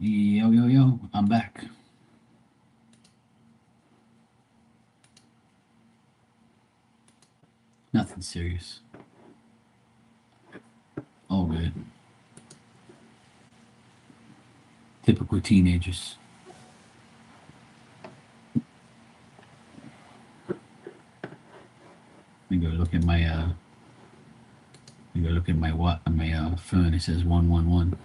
Yo, yo, yo, I'm back. Nothing serious. All good. Typical teenagers. Let me go look at my let me go look at my what on my phone. It says 111.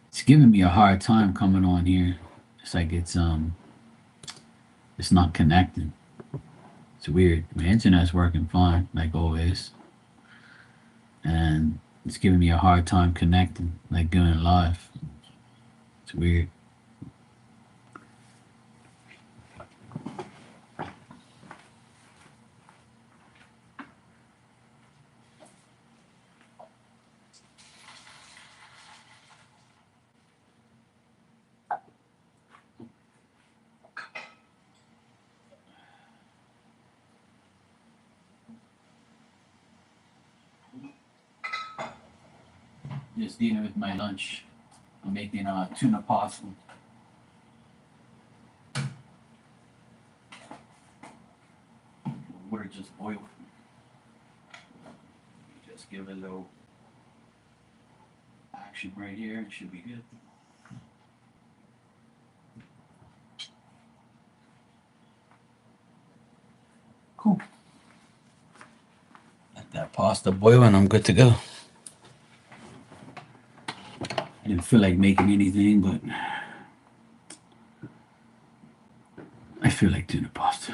It's giving me a hard time coming on here. It's like it's not connecting. It's weird. My internet's working fine, like always. And it's giving me a hard time connecting, like going live. It's weird. Just dealing with my lunch. I'm making tuna pasta. Water just boiled. Just give it a little action right here. It should be good. Cool. Let that pasta boil and I'm good to go. I didn't feel like making anything, but I feel like tuna pasta.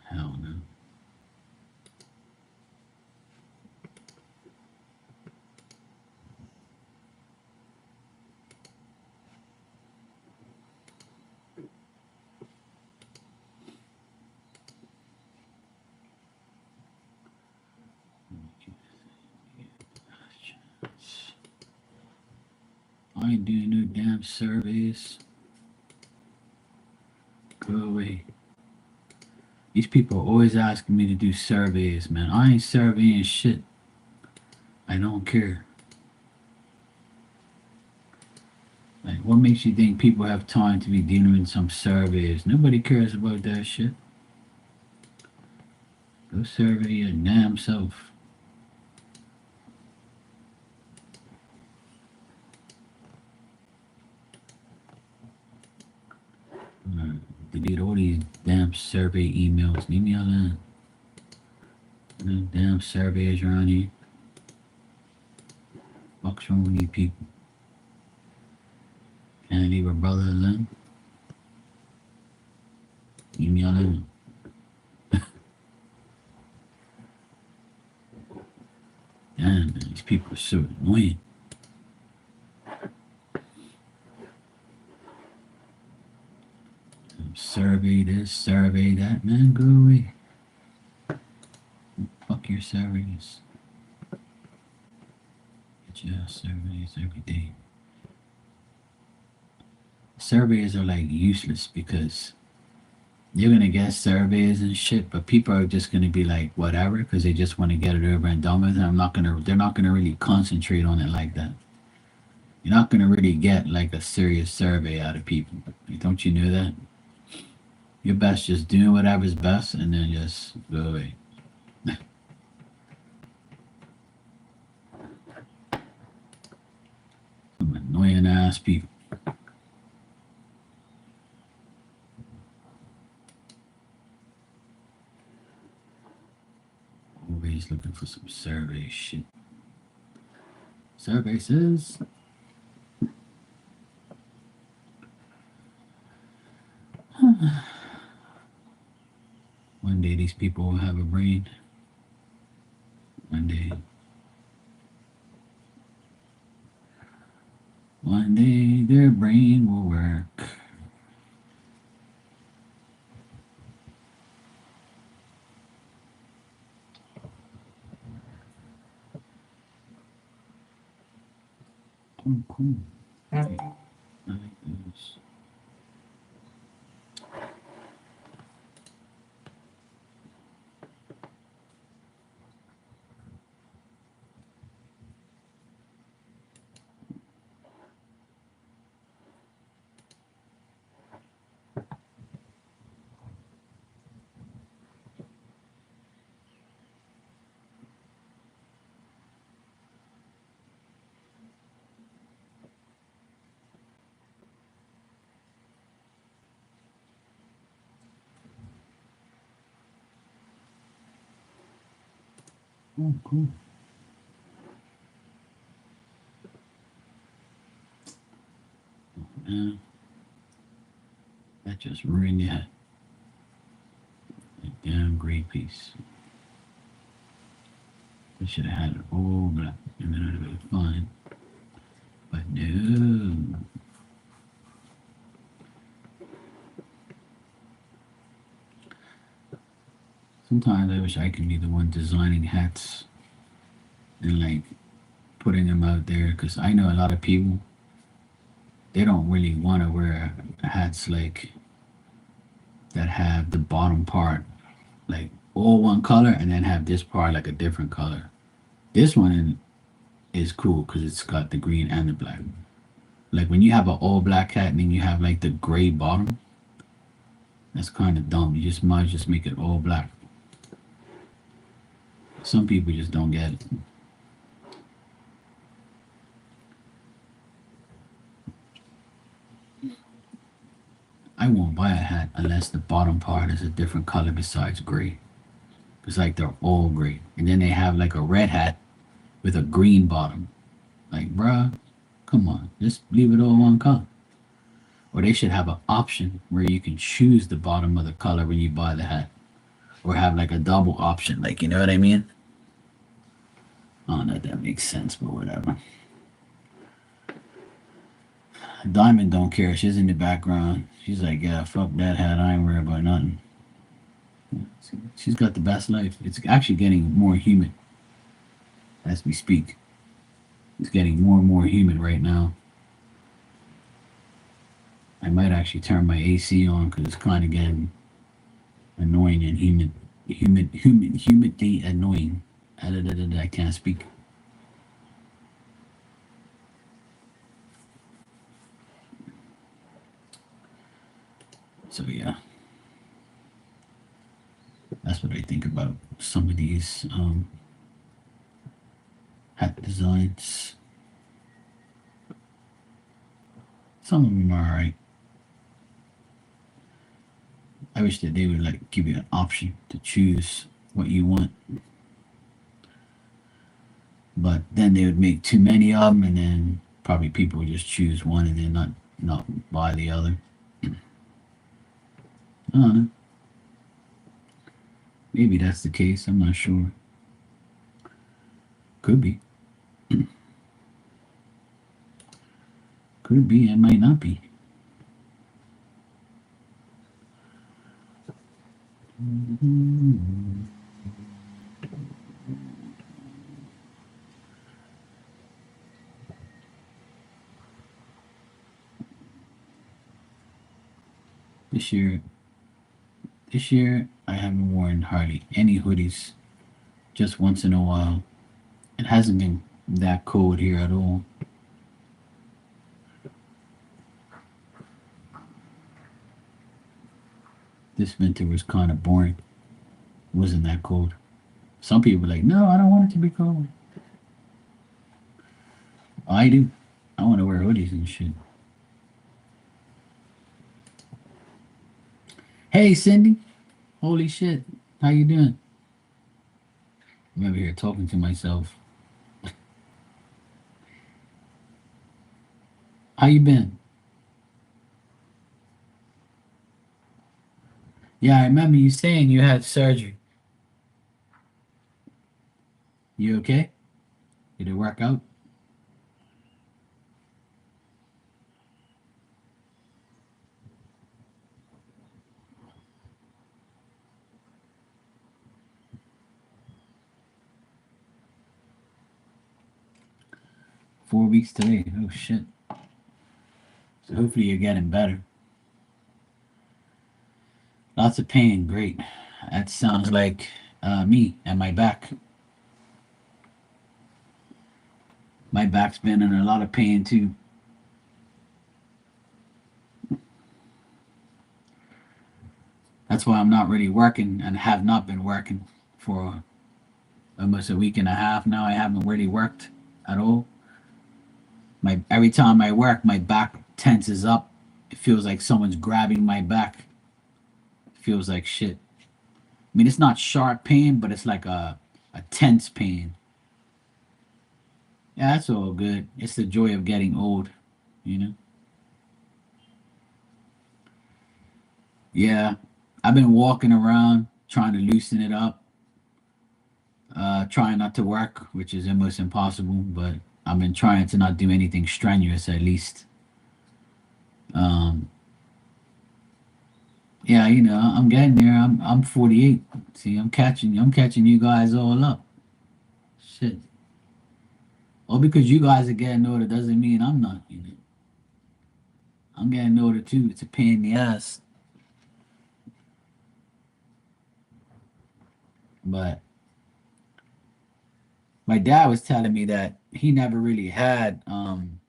Hell no. I ain't doing no damn surveys. Go away. These people are always asking me to do surveys, man. I ain't surveying shit. I don't care. Like, what makes you think people have time to be dealing with some surveys? Nobody cares about that shit. Go survey your damn self. Delete all these damn survey emails. Leave me alone. No damn surveys around here. What's wrong with you people? Can I leave a brother alone? Leave me alone. Damn, man, these people are so annoying. Survey this, survey that. Man, go away. Fuck your surveys. Get your surveys every day. Surveys are like useless because you're gonna get surveys and shit, but people are just gonna be like whatever because they just want to get it over and done with. And they're not gonna really concentrate on it like that. You're not gonna really get like a serious survey out of people. Like, don't you know that? You're best just doing whatever's best and then just go away. Some annoying ass people. just looking for some survey shit. Survey says one day these people will have a brain. One day. One day their brain will work. Oh, cool. I like this. Oh, cool. Man, that just ruined your head. A damn great piece. They should have had it all black, and then it would have been fine. But no. Sometimes I wish I could be the one designing hats and like putting them out there, because I know a lot of people, they don't really want to wear hats like that have the bottom part like all one color and then have this part like a different color. This one is cool because it's got the green and the black. Like when you have an all black hat and then you have like the gray bottom, that's kind of dumb. You just might just make it all black. Some people just don't get it. I won't buy a hat unless the bottom part is a different color besides gray. It's like they're all gray. And then they have like a red hat with a green bottom. Like, bruh, come on, just leave it all one color. Or they should have an option where you can choose the bottom of the color when you buy the hat. Or have like a double option, like, you know what I mean? I don't know if that makes sense, but whatever. Diamond don't care. She's in the background. She's like, yeah, fuck that hat. I ain't worried about nothing. She's got the best life. It's actually getting more humid as we speak. It's getting more and more humid right now. I might actually turn my AC on because it's kind of getting annoying and humidly annoying. I can't speak. So yeah, that's what I think about some of these hat designs. Some of them are alright. I wish that they would like give you an option to choose what you want, but then they would make too many of them, and then probably people would just choose one and then not buy the other. I don't know. Maybe that's the case. I'm not sure. Could be. Could be. It might not be. This year, this year I haven't worn hardly any hoodies. Just once in a while. It hasn't been that cold here at all. This winter was kind of boring. It wasn't that cold. Some people are like, no, I don't want it to be cold. I do. I want to wear hoodies and shit. Hey, Cindy. Holy shit. How you doing? I'm over here talking to myself. How you been? Yeah, I remember you saying you had surgery. You okay? Did it work out? 4 weeks today. Oh shit. So hopefully you're getting better. Lots of pain. Great. That sounds like me and my back. My back's been in a lot of pain too. That's why I'm not really working and have not been working for almost a week and a half now. I haven't really worked at all. My every time I work, my back tenses up. It feels like someone's grabbing my back. It feels like shit. I mean, it's not sharp pain, but it's like a tense pain. Yeah, that's all good. It's the joy of getting old, you know. Yeah, I've been walking around trying to loosen it up, trying not to work, which is almost impossible. But I've been trying to not do anything strenuous at least. Um, yeah, I'm getting there. I'm 48. See, I'm catching you guys all up. Shit. All because you guys are getting older doesn't mean I'm not. I'm getting older too. It's a pain in the ass. But my dad was telling me that he never really had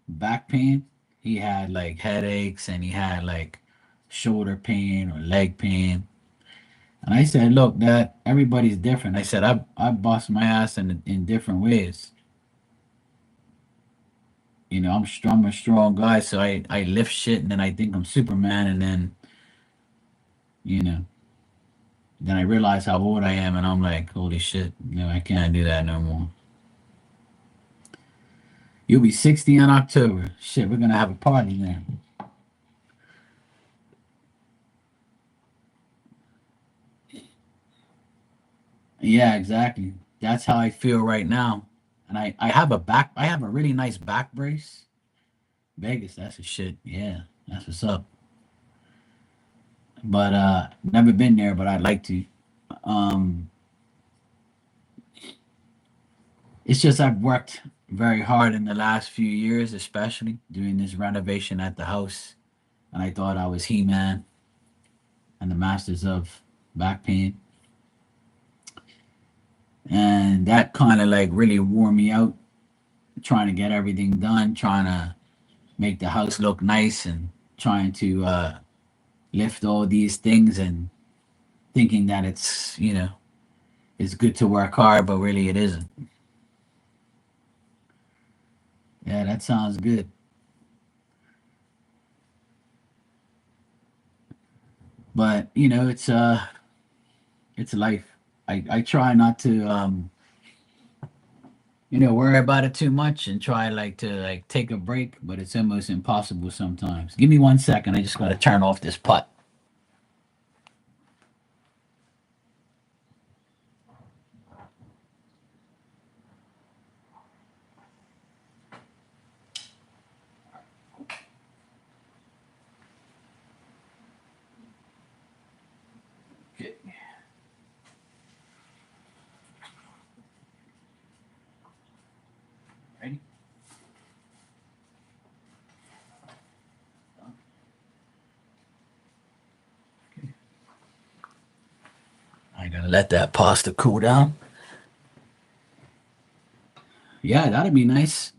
back pain. He had like headaches and he had like shoulder pain or leg pain. And I said, look, Dad, everybody's different. I said, I bust my ass in different ways. I'm a strong guy, so I lift shit and then I think I'm Superman and then, you know, then I realize how old I am and I'm like, holy shit, no, I can't do that no more. You'll be 60 in October. Shit, we're gonna have a party there. Yeah, exactly. That's how I feel right now. And I have a really nice back brace. Vegas, that's a shit. Yeah, that's what's up. But never been there, but I'd like to. Um it's just I've worked very hard in the last few years, especially doing this renovation at the house. And I thought I was He-Man and the Masters of Back Pain. And that kind of like really wore me out trying to get everything done, trying to make the house look nice and trying to lift all these things and thinking that it's good to work hard, but really it isn't. Yeah, that sounds good. But it's life. I try not to worry about it too much and try like to like take a break, but it's almost impossible sometimes. Give me 1 second. I just gotta turn off this putt. Okay, ready? Okay. I gotta let that pasta cool down. Yeah, that'd be nice.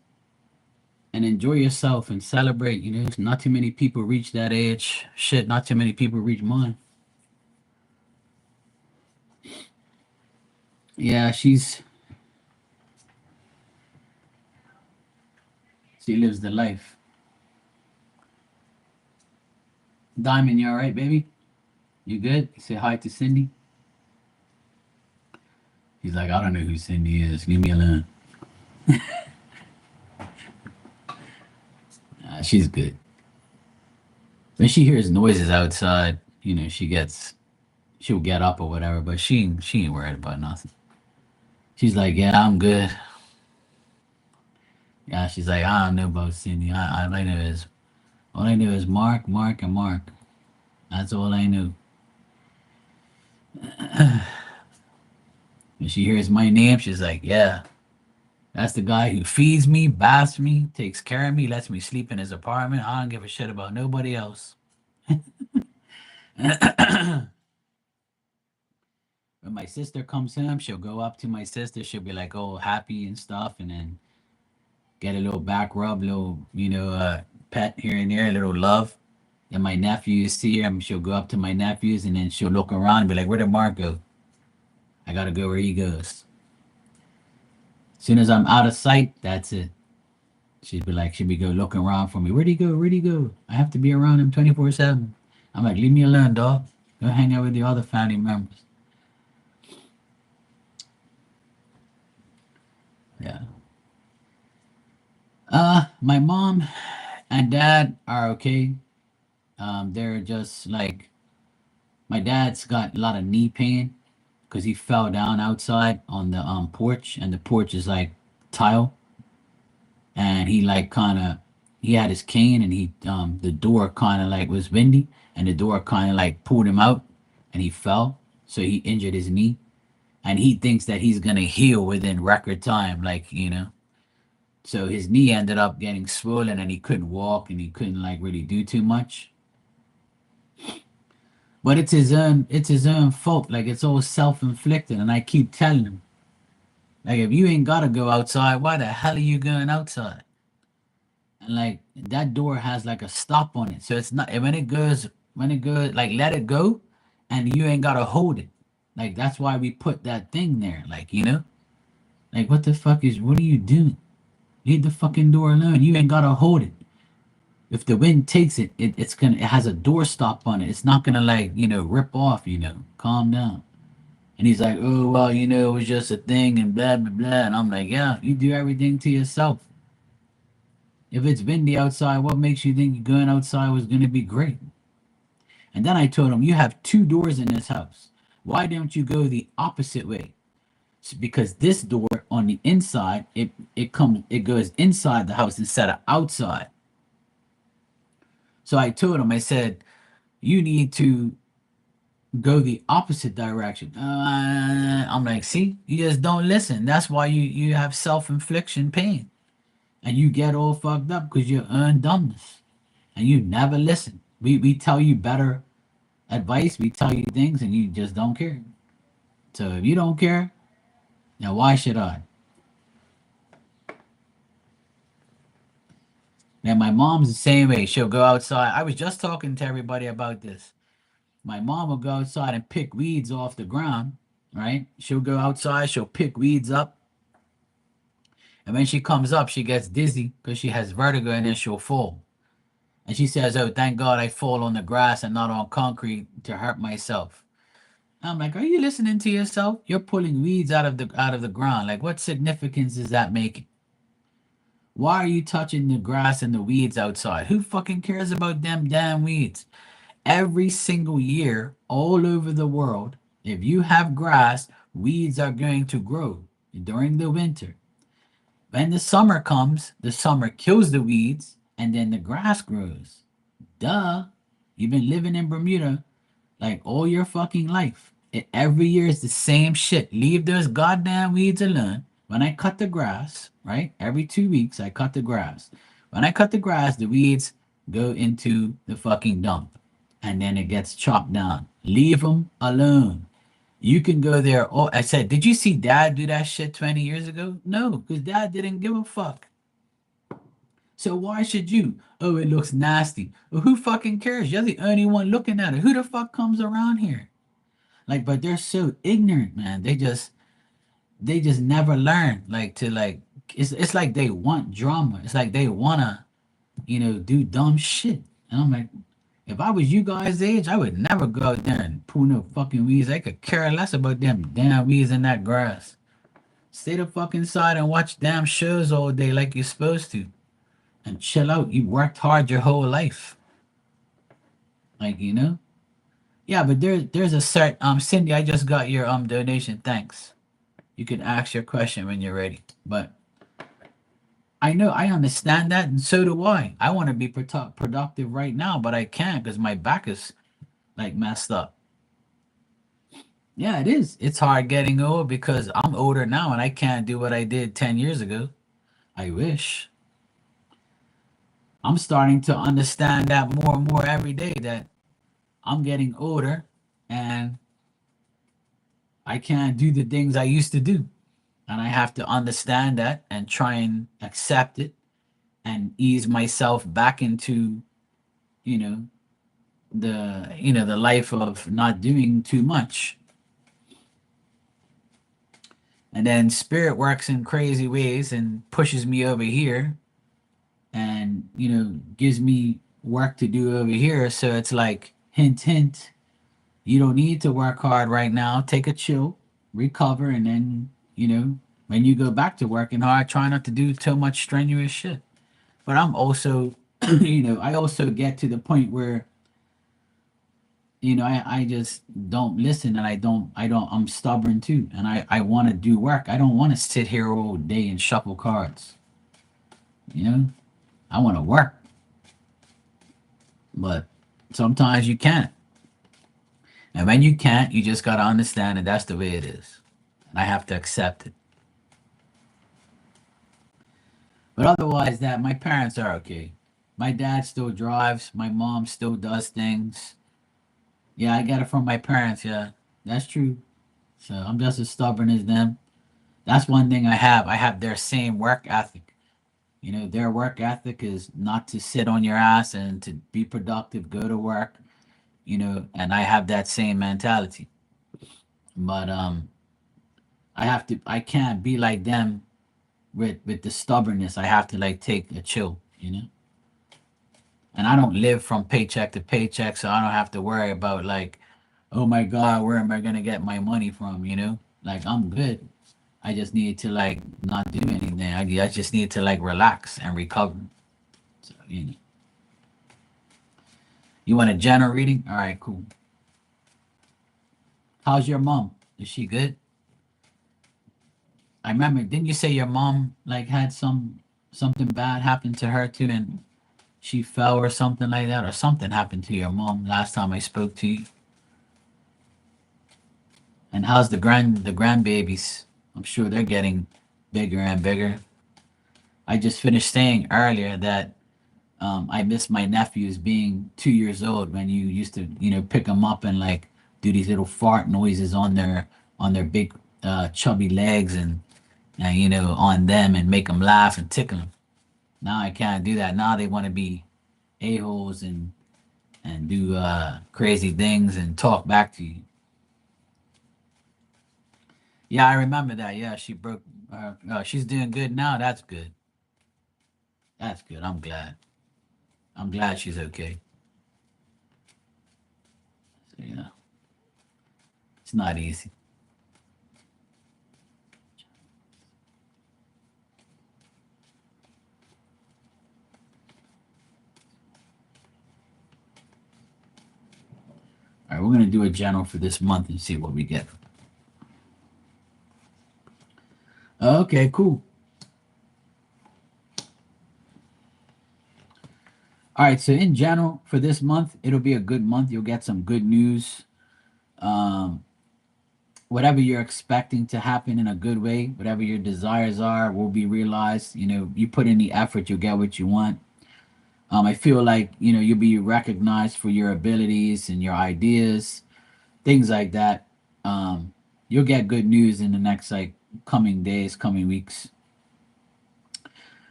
And enjoy yourself and celebrate. Not too many people reach that age. Shit, not too many people reach mine. Yeah, she lives the life. Diamond, you all right, baby? You good? Say hi to Cindy. She's like, I don't know who Cindy is. Leave me alone. She's good. When she hears noises outside, she'll get up or whatever, but she ain't worried about nothing. She's like, yeah, I'm good. Yeah, she's like, I don't know about Cindy. All I know is Mark, Mark, and Mark. That's all I know. When she hears my name, she's like, yeah, that's the guy who feeds me, baths me, takes care of me, lets me sleep in his apartment. I don't give a shit about nobody else. When my sister comes home, she'll go up to my sister. She'll be like, oh, happy and stuff, and then get a little back rub, little, pet here and there, a little love. And my nephews see her, she'll go up to my nephews, and then she'll look around and be like, where did Mark go? I gotta go where he goes. As soon as I'm out of sight, that's it. She'd be go looking around for me. Where'd he go? Where'd he go? I have to be around him 24/7. I'm like, leave me alone, dog. Go hang out with the other family members. Yeah. My mom and dad are okay. They're just like my dad's got a lot of knee pain because he fell down outside on the porch, and the porch is like tile, and he like kind of he had his cane, and he the door kind of like was windy, and the door kind of like pulled him out, and he fell, so he injured his knee, and he thinks that he's gonna heal within record time, so his knee ended up getting swollen, and he couldn't walk, and he couldn't like really do too much. But it's his own fault. Like it's all self-inflicted, and I keep telling him, like, if you ain't gotta go outside, why the hell are you going outside? And like that door has like a stop on it, so it's not when it goes like let it go, and you ain't gotta hold it. Like that's why we put that thing there. Like what are you doing? Leave the fucking door alone. You ain't gotta hold it. If the wind takes it has a door stop on it. It's not gonna like rip off. Calm down. And he's like, oh well, it was just a thing and blah blah blah. And I'm like, yeah, you do everything to yourself. If it's windy outside, what makes you think going outside was gonna be great? And then I told him, you have two doors in this house. Why don't you go the opposite way? Because this door on the inside, it goes inside the house instead of outside. So I told him, I said, you need to go the opposite direction. I'm like, see, you just don't listen. That's why you have self-infliction pain, and you get all fucked up because you earn dumbness, and you never listen. We tell you better advice, we tell you things, and you just don't care. So if you don't care, now why should I? Now my mom's the same way. She'll go outside. I was just talking to everybody about this. My mom will go outside and pick weeds off the ground, right? She'll go outside, she'll pick weeds up, and when she comes up, she gets dizzy because she has vertigo, and then she'll fall. And she says, oh, thank God I fall on the grass and not on concrete to hurt myself. I'm like, are you listening to yourself? You're pulling weeds out of the ground. Like, what significance is that making? Why are you touching the grass and the weeds outside? Who fucking cares about them damn weeds? Every single year, all over the world, if you have grass, weeds are going to grow during the winter. When the summer comes, the summer kills the weeds, and then the grass grows. Duh. You've been living in Bermuda like all your fucking life. Every year is the same shit. Leave those goddamn weeds alone. When I cut the grass, right? Every 2 weeks, I cut the grass. When I cut the grass, the weeds go into the fucking dump, and then it gets chopped down. Leave them alone. You can go there. Oh, I said, did you see dad do that shit 20 years ago? No, because dad didn't give a fuck. So why should you? Oh, it looks nasty. Well, who fucking cares? You're the only one looking at it. Who the fuck comes around here? Like, but they're so ignorant, man. They just never learn. It's like they want drama. It's like they wanna, do dumb shit. And I'm like, if I was you guys' age, I would never go out there and pull no fucking weeds. I could care less about them damn weeds in that grass. Stay the fuck inside and watch damn shows all day like you're supposed to, and chill out. You worked hard your whole life, like you know. Yeah, but there's a certain Cindy. I just got your donation. Thanks. You can ask your question when you're ready. But I know I understand that, and so do I. I want to be productive right now, but I can't because my back is like messed up. Yeah, it is. It's hard getting old because I'm older now and I can't do what I did 10 years ago. I wish. I'm starting to understand that more and more every day that I'm getting older and I can't do the things I used to do. And I have to understand that and try and accept it and ease myself back into, you know, the life of not doing too much. And then spirit works in crazy ways and pushes me over here and gives me work to do over here, so it's like hint hint, you don't need to work hard right now, take a chill, recover, and then when you go back to working hard, try not to do too much strenuous shit. But I'm also I also get to the point where I just don't listen, and I'm stubborn too, and I want to do work. I don't want to sit here all day and shuffle cards. you know I want to work, but sometimes you can't. And when you can't, you just got to understand that that's the way it is. And I have to accept it. But otherwise, that my parents are okay. My dad still drives. My mom still does things. Yeah, I got it from my parents. Yeah, that's true. So I'm just as stubborn as them. That's one thing I have. I have their same work ethic. Their work ethic is not to sit on your ass and to be productive, go to work, and I have that same mentality. But I can't be like them with the stubbornness. I have to like take a chill. And I don't live from paycheck to paycheck, so I don't have to worry about like, oh my God, where am I gonna get my money from? Like I'm good. I just need to like not do anything. I just need to like relax and recover. So you want a general reading? All right, cool. How's your mom? Is she good? I remember, didn't you say your mom like had something bad happen to her too, and she fell or something like that, or something happened to your mom last time I spoke to you? And how's the grandbabies? I'm sure they're getting bigger and bigger. I just finished saying earlier that I miss my nephews being 2 years old when you used to pick them up and like do these little fart noises on their big chubby legs and on them and make them laugh and tickle them. Now I can't do that. Now they want to be a-holes and do crazy things and talk back to you. Yeah, I remember that. Yeah, she broke. She's doing good now. That's good. That's good. I'm glad. I'm glad she's okay. So, it's not easy. All right, we're gonna do a general for this month and see what we get. Okay, cool. All right, so in general for this month, it'll be a good month. You'll get some good news. Um, Whatever you're expecting to happen in a good way, whatever your desires are, will be realized. You put in the effort, you'll get what you want. I feel like you'll be recognized for your abilities and your ideas, things like that. You'll get good news in the next like coming days, coming weeks.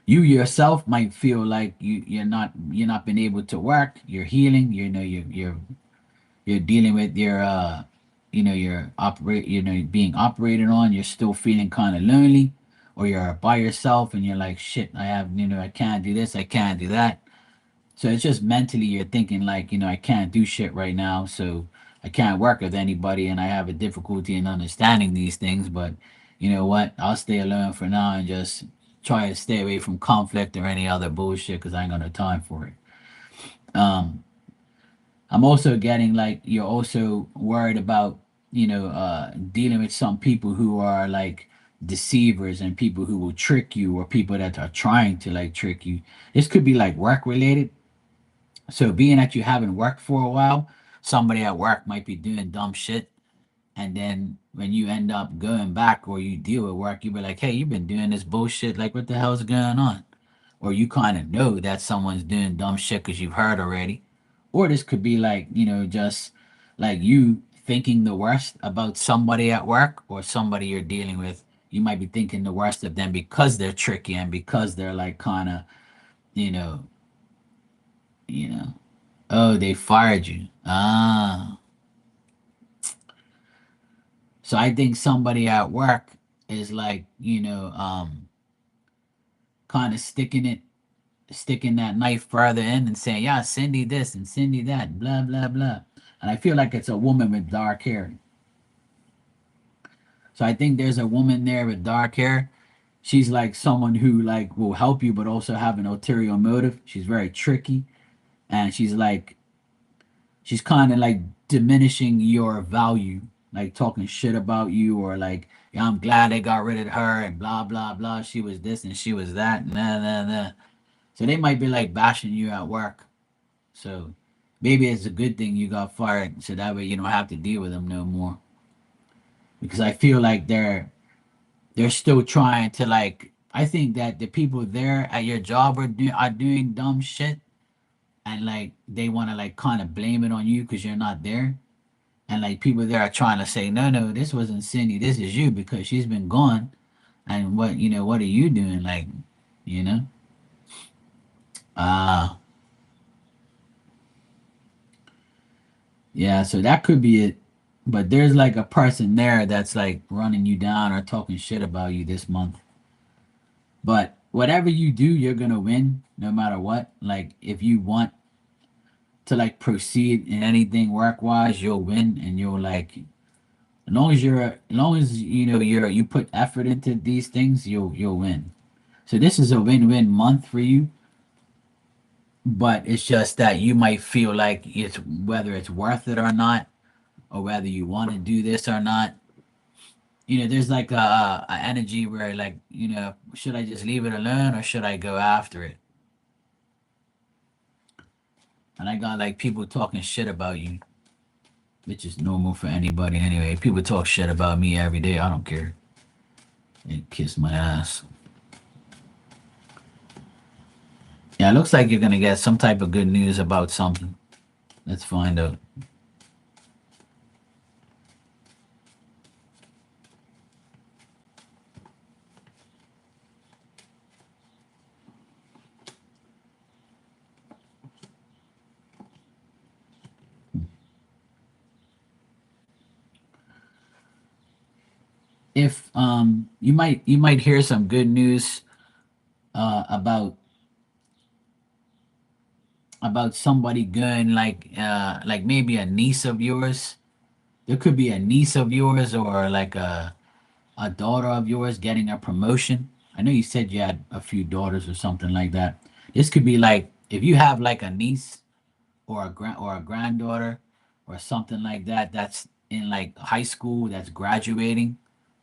You yourself might feel like you're not been able to work. You're healing. You're dealing with your you're being operated on. You're still feeling kind of lonely, or you're by yourself and you're like, shit, I can't do this, I can't do that. So it's just mentally you're thinking like, I can't do shit right now, so I can't work with anybody, and I have a difficulty in understanding these things. But you know what, I'll stay alone for now and just try to stay away from conflict or any other bullshit because I ain't got no time for it. Um, I'm also getting like you're also worried about, dealing with some people who are like deceivers and people who will trick you or people that are trying to like trick you. This could be like work related. So being that you haven't worked for a while, somebody at work might be doing dumb shit. And then when you end up going back or you deal with work, you be like, hey, you've been doing this bullshit. Like, what the hell's going on? Or you kind of know that someone's doing dumb shit because you've heard already. Or this could be like, just like you thinking the worst about somebody at work or somebody you're dealing with. You might be thinking the worst of them because they're tricky and because they're like kind of, you know, you know, oh, they fired you. Ah. So I think somebody at work is like, kind of sticking that knife further in and saying, yeah, Cindy this and Cindy that, blah, blah, blah. And I feel like it's a woman with dark hair. So I think there's a woman there with dark hair. She's like someone who like will help you, but also have an ulterior motive. She's very tricky, and she's kind of like diminishing your value, like talking shit about you, or like, yeah, I'm glad they got rid of her, and blah blah blah. She was this and she was that, nah nah nah. So they might be like bashing you at work. So maybe it's a good thing you got fired, so that way you don't have to deal with them no more. Because I feel like they're still trying to like. I think that the people there at your job are doing dumb shit, and like they want to like kind of blame it on you because you're not there, and like people there are trying to say, no, no, this wasn't Cindy, this is you because she's been gone, and what are you doing, like, you know? Ah, yeah, so that could be it. But there's like a person there that's like running you down or talking shit about you this month. But whatever you do, you're gonna win no matter what. Like if you want to like proceed in anything work wise, you'll win and you'll like as long as you put effort into these things, you'll win. So this is a win-win month for you, but it's just that you might feel like it's whether it's worth it or not, or whether you want to do this or not. There's like a energy where like, should I just leave it alone or should I go after it? And I got like people talking shit about you, which is normal for anybody anyway. People talk shit about me every day. I don't care. They kiss my ass. Yeah, it looks like you're gonna get some type of good news about something. Let's find out. If you might hear some good news about somebody going like maybe a niece of yours. There could be a niece of yours or like a daughter of yours getting a promotion. I know you said you had a few daughters or something like that. This could be like if you have like a niece or a granddaughter or something like that that's in like high school that's graduating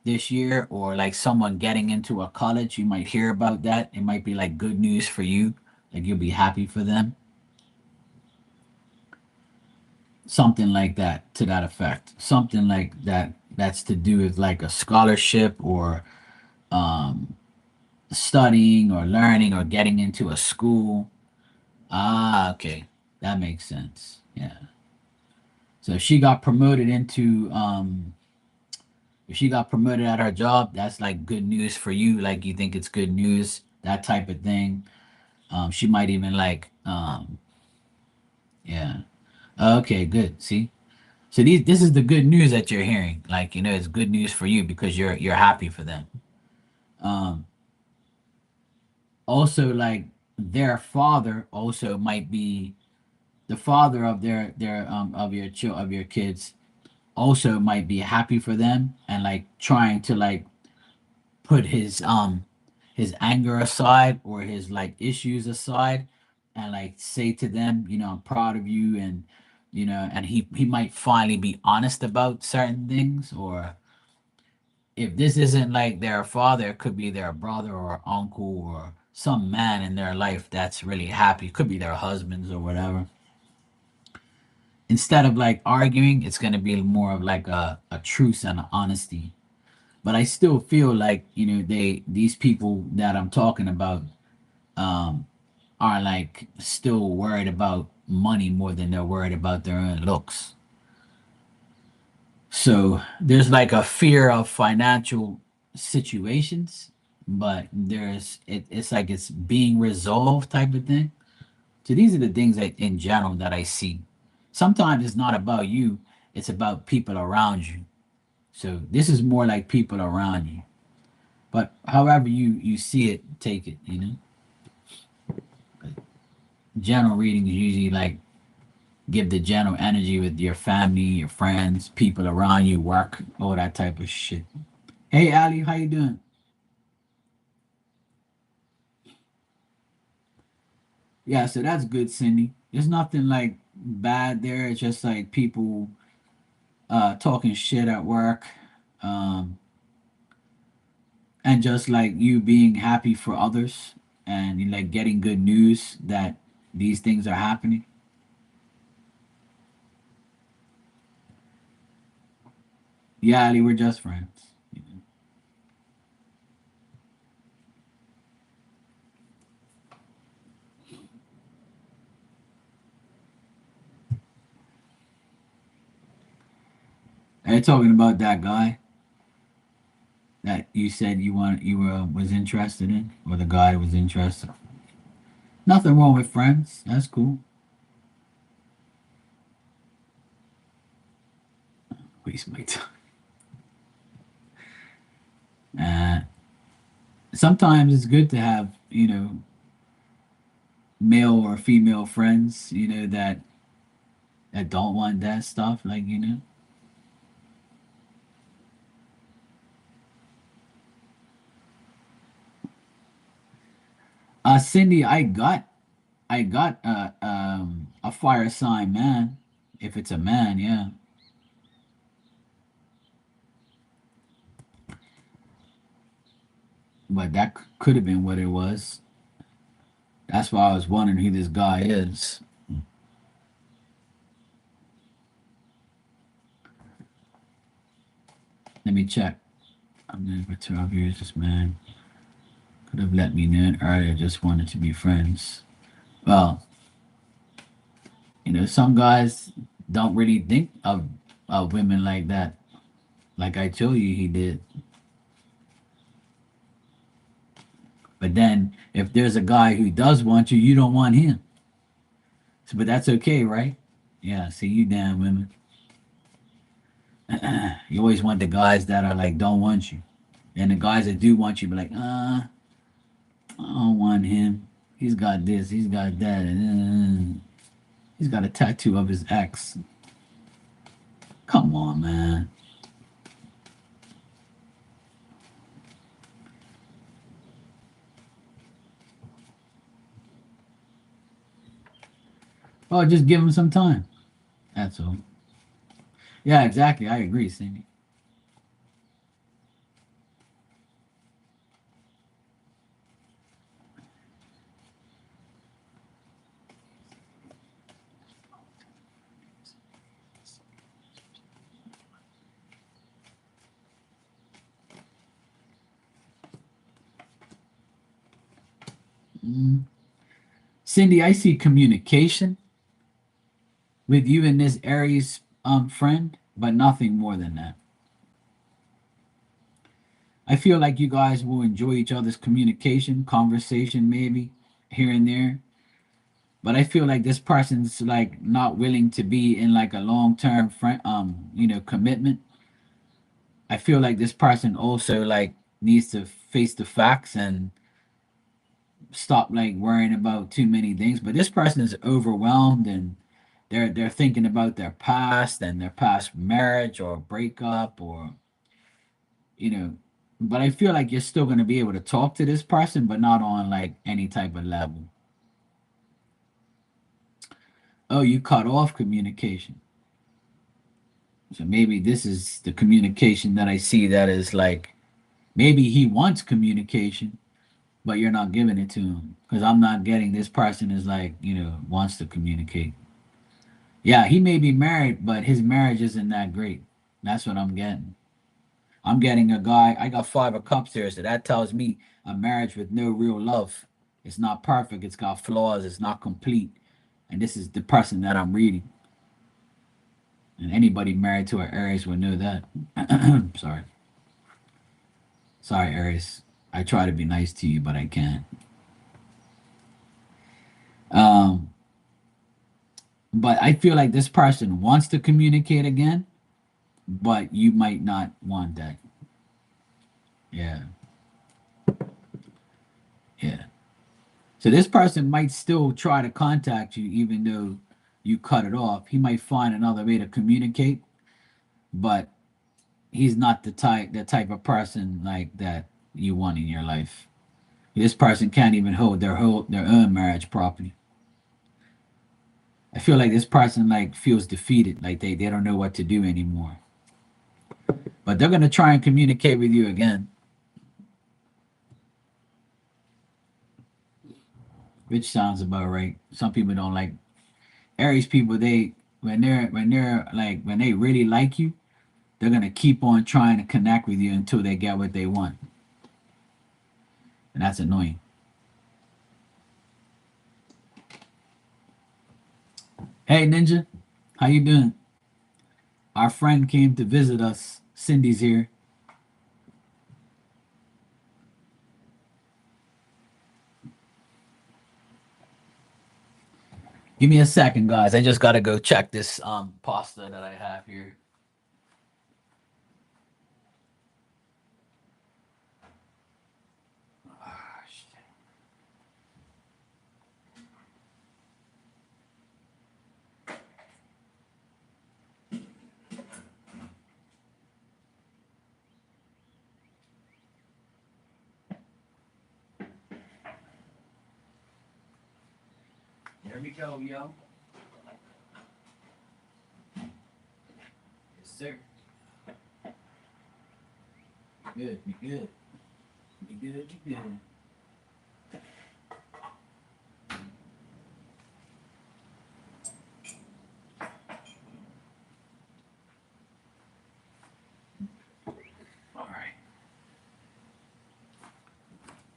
this year, or like someone getting into a college, you might hear about that. It might be like good news for you. Like you'll be happy for them. Something like that, to that effect. Something like that that's to do with like a scholarship or um studying or learning or getting into a school. Ah, okay. That makes sense. Yeah. So if she got promoted at her job, that's like good news for you. Like you think it's good news, that type of thing. She might even like yeah. Okay, good. See? So this is the good news that you're hearing. Like, it's good news for you because you're happy for them. Um Also like their father also might be the father of their of your kids also might be happy for them and like trying to like put his anger aside or his like issues aside and like say to them, I'm proud of you, and and he might finally be honest about certain things. Or if this isn't like their father, it could be their brother or uncle or some man in their life that's really happy. It could be their husbands or whatever. Instead of like arguing, it's gonna be more of like a truce and honesty. But I still feel like, these people that I'm talking about um are like still worried about money more than they're worried about their own looks. So there's like a fear of financial situations, but it's like it's being resolved type of thing. So these are the things that in general that I see. Sometimes it's not about you, it's about people around you. So this is more like people around you. But however you see it, take it. But general readings usually like give the general energy with your family, your friends, people around you, work, all that type of shit. Hey Ali, how you doing? Yeah, so that's good, Cindy. There's nothing like bad there. It's just like people talking shit at work. Um and just like you being happy for others and you like getting good news that these things are happening. Yeah, Ali, we're just friends. Are you talking about that guy that you said you were was interested in, or the guy was interested? Nothing wrong with friends. That's cool. Waste my time. Uh, Sometimes it's good to have male or female friends that don't want that stuff. Like Cindy, I got a fire sign man. If it's a man, yeah. But that could have been what it was. That's why I was wondering who this guy is. Let me check. I'm in for 12 years. This man could have let me know earlier. Just wanted to be friends. Well, some guys don't really think of women like that. Like I told you, he did. But then, if there's a guy who does want you, you don't want him. So, but that's okay, right? Yeah. See, you damn women. You always want the guys that are like don't want you, and the guys that do want you be like, I don't want him. He's got this. He's got that. He's got a tattoo of his ex. Come on, man. Oh, just give him some time. That's all. Yeah, exactly. I agree, Cindy. Mm. Cindy, I see communication with you and this Aries friend, but nothing more than that. I feel like you guys will enjoy each other's communication, conversation, maybe here and there. But I feel like this person's like not willing to be in like a long term friend, commitment. I feel like this person also like needs to face the facts and stop like worrying about too many things. But this person is overwhelmed and they're thinking about their past and their past marriage or breakup or you know But I feel like you're still going to be able to talk to this person, but not on like any type of level. Oh, you cut off communication. So maybe this is the communication that I see that is like maybe he wants communication, but you're not giving it to him because I'm not getting this person is like, wants to communicate. Yeah, he may be married, but his marriage isn't that great. That's what I'm getting. I'm getting a guy, I got five of cups here, so that tells me a marriage with no real love. It's not perfect, it's got flaws, it's not complete. And this is the person that I'm reading. And anybody married to an Aries would know that. Sorry. Sorry, Aries. I try to be nice to you, but I can't. Um, but I feel like this person wants to communicate again, but you might not want that. Yeah. Yeah. So this person might still try to contact you even though you cut it off. He might find another way to communicate, but he's not the type of person like that you want in your life. This person can't even hold their own marriage properly. I feel like this person like feels defeated, like they don't know what to do anymore. But they're gonna try and communicate with you again, which sounds about right. Some people don't like Aries people. They when they're like when they really like you, they're gonna keep on trying to connect with you until they get what they want, and that's annoying. Hey Ninja, how you doing? Our friend came to visit us. Cindy's here. Give me a second, guys. I just gotta go check this pasta that I have here. Ah, shit. There we go, yo. Yes, sir. Good, be good. Be good, be good. All right.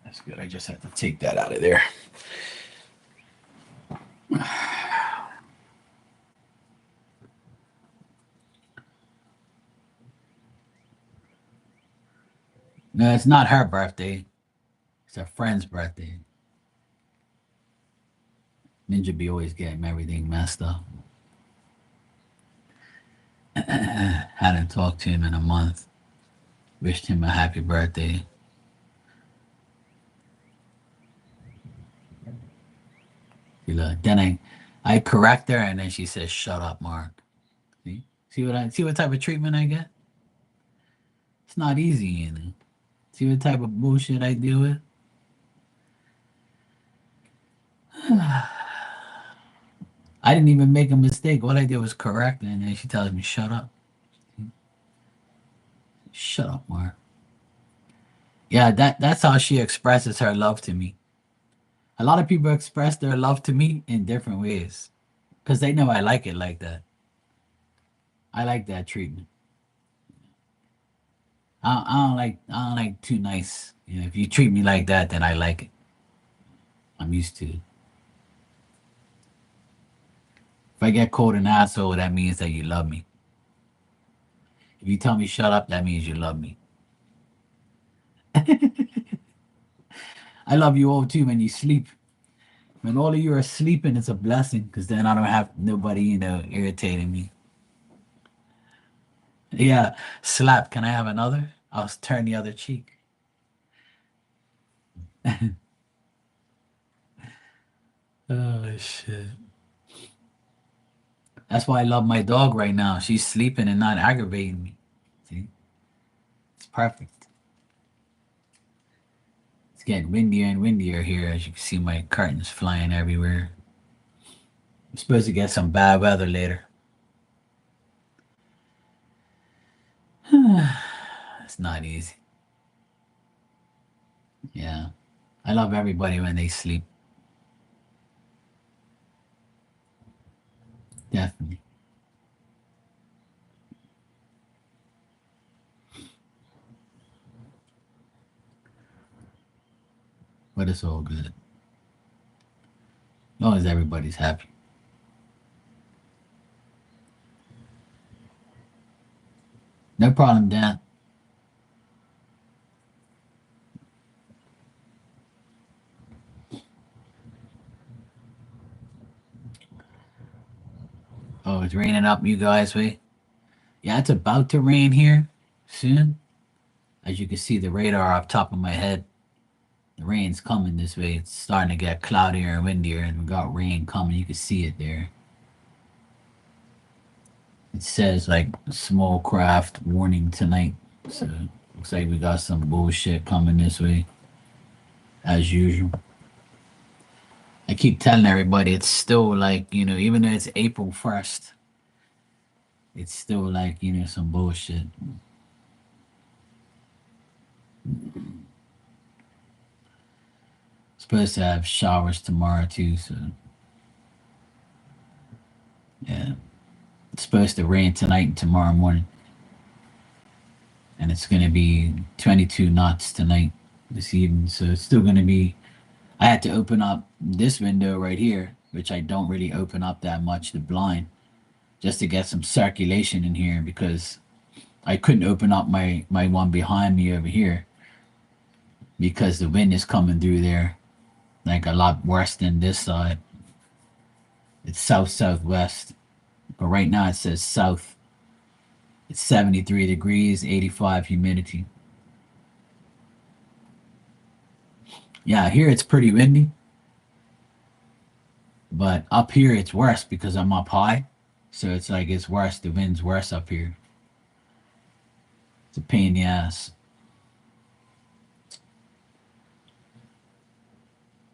That's good. I just had to take that out of there. No, it's not her birthday. It's her friend's birthday. Ninja be always getting everything messed up. Hadn't talked to him in a month. Wished him a happy birthday. Then I correct her, and then she says, "Shut up, Mark." See what type of treatment I get? It's not easy, you know. See what type of bullshit I deal with? I didn't even make a mistake. All I did was correct, and then she tells me, "Shut up." Shut up, Mark. Yeah, that's how she expresses her love to me. A lot of people express their love to me in different ways because they know I like it like that. I like that treatment. I don't like too nice. If you treat me like that, then I like it. I'm used to it. If I get called an asshole, that means that you love me. If you tell me shut up, that means you love me. I love you all too when you sleep. When all of you are sleeping, it's a blessing because then I don't have nobody, irritating me. Yeah, slap. Can I have another? I'll turn the other cheek. Oh shit. That's why I love my dog right now. She's sleeping and not aggravating me. See? It's perfect. getting windier and windier here. As you can see, my curtains flying everywhere. I'm supposed to get some bad weather later. It's not easy. Yeah. I love everybody when they sleep. Definitely. But it's all good. As long as everybody's happy. No problem, Dan. Oh, it's raining up you guys' way. Yeah, it's about to rain here soon. As you can see, the radar up top of my head. The rain's coming this way. It's starting to get cloudier and windier, and we got rain coming. You can see it there. It says like small craft warning tonight. So looks like we got some bullshit coming this way, as usual. I keep telling everybody it's still like, even though it's April 1st, it's still like, some bullshit. Supposed to have showers tomorrow too, so yeah. It's supposed to rain tonight and tomorrow morning. And it's gonna be 22 knots tonight, this evening. So it's still gonna be. I had to open up this window right here, which I don't really open up that much, the blind, just to get some circulation in here because I couldn't open up my one behind me over here because the wind is coming through there like a lot worse than this side. It's south southwest, but right now it says south. It's 73 degrees, 85 humidity. Yeah, here it's pretty windy, but up here it's worse because I'm up high. So it's like it's worse. The wind's worse up here. It's a pain in the ass.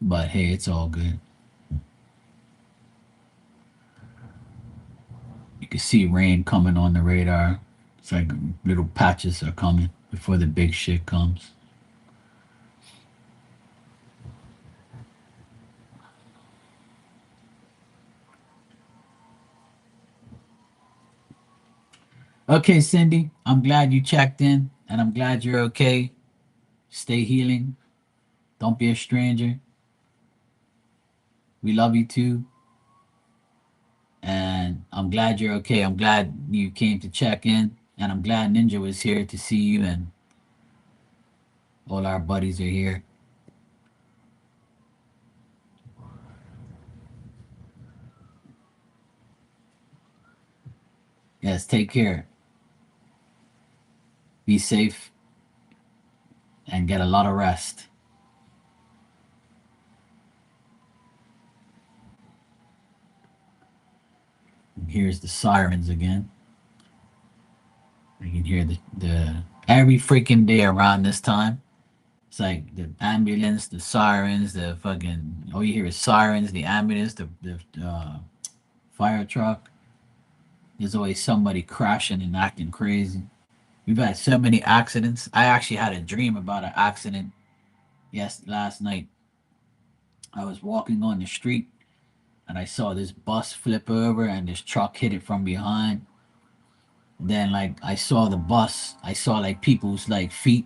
But hey, it's all good. You can see rain coming on the radar. It's like little patches are coming before the big shit comes. Okay, Cindy, I'm glad you checked in and I'm glad you're okay. Stay healing. Don't be a stranger. We love you too. And I'm glad you're okay. I'm glad you came to check in. And I'm glad Ninja was here to see you and all our buddies are here. Yes, take care. Be safe and get a lot of rest. And here's the sirens again. You can hear the every freaking day around this time. It's like the ambulance, the sirens, the fucking all you hear is sirens, the ambulance, the fire truck. There's always somebody crashing and acting crazy. We've had so many accidents. I actually had a dream about an accident. Yes, last night I was walking on the street and I saw this bus flip over and this truck hit it from behind. Then like I saw the bus, I saw like people's like feet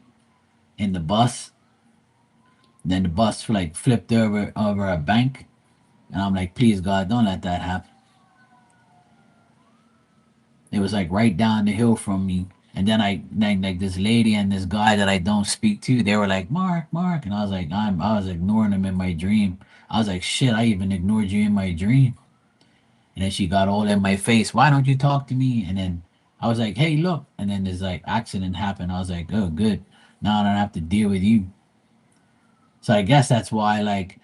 in the bus. Then the bus like flipped over a bank, and I'm like, please God, don't let that happen. It was like right down the hill from me. And then I like this lady and this guy that I don't speak to, they were like, Mark, Mark. And I was like, I was ignoring them in my dream. I was like, shit, I even ignored you in my dream. And then she got all in my face. Why don't you talk to me? And then I was like, hey, look. And then this like accident happened. I was like, oh, good. Now I don't have to deal with you. So I guess that's why like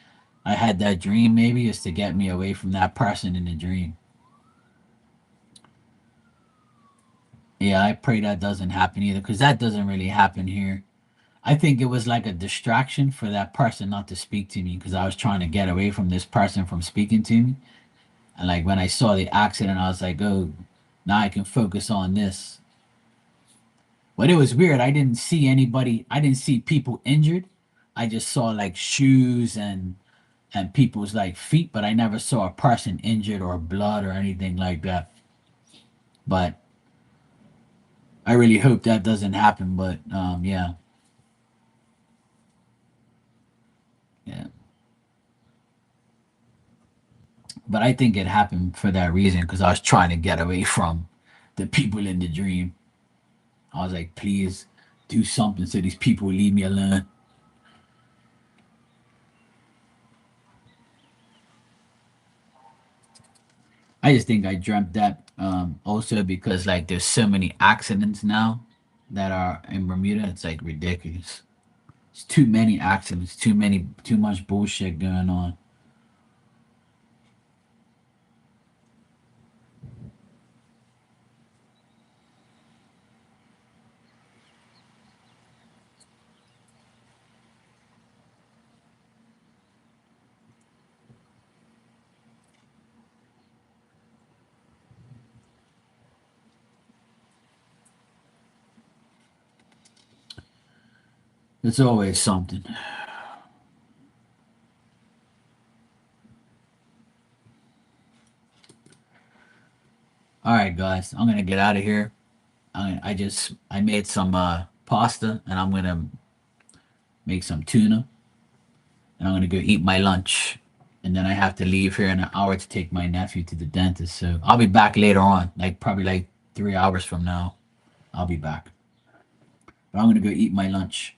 I had that dream maybe is to get me away from that person in the dream. Yeah, I pray that doesn't happen either because that doesn't really happen here. I think it was like a distraction for that person not to speak to me because I was trying to get away from this person from speaking to me. And like when I saw the accident, I was like, oh, now I can focus on this. But it was weird. I didn't see anybody. I didn't see people injured. I just saw like shoes and people's like feet, but I never saw a person injured or blood or anything like that. But I really hope that doesn't happen. But yeah, yeah. But I think it happened for that reason because I was trying to get away from the people in the dream. I was like, please do something so these people will leave me alone. I just think I dreamt that also because like there's so many accidents now that are in Bermuda. It's like ridiculous. It's too many accidents, too much bullshit going on. It's always something. All right, guys, I'm gonna get out of here. I made some pasta and I'm gonna make some tuna and I'm gonna go eat my lunch. And then I have to leave here in an hour to take my nephew to the dentist. So I'll be back later on, like probably like 3 hours from now. I'll be back. But I'm gonna go eat my lunch.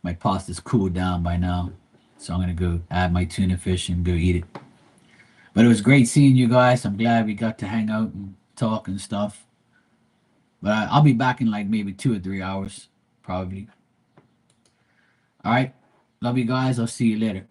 My pasta's cooled down by now. So I'm gonna go add my tuna fish and go eat it. But it was great seeing you guys. I'm glad we got to hang out and talk and stuff. But I'll be back in like maybe 2 or 3 hours, probably. All right. Love you guys. I'll see you later.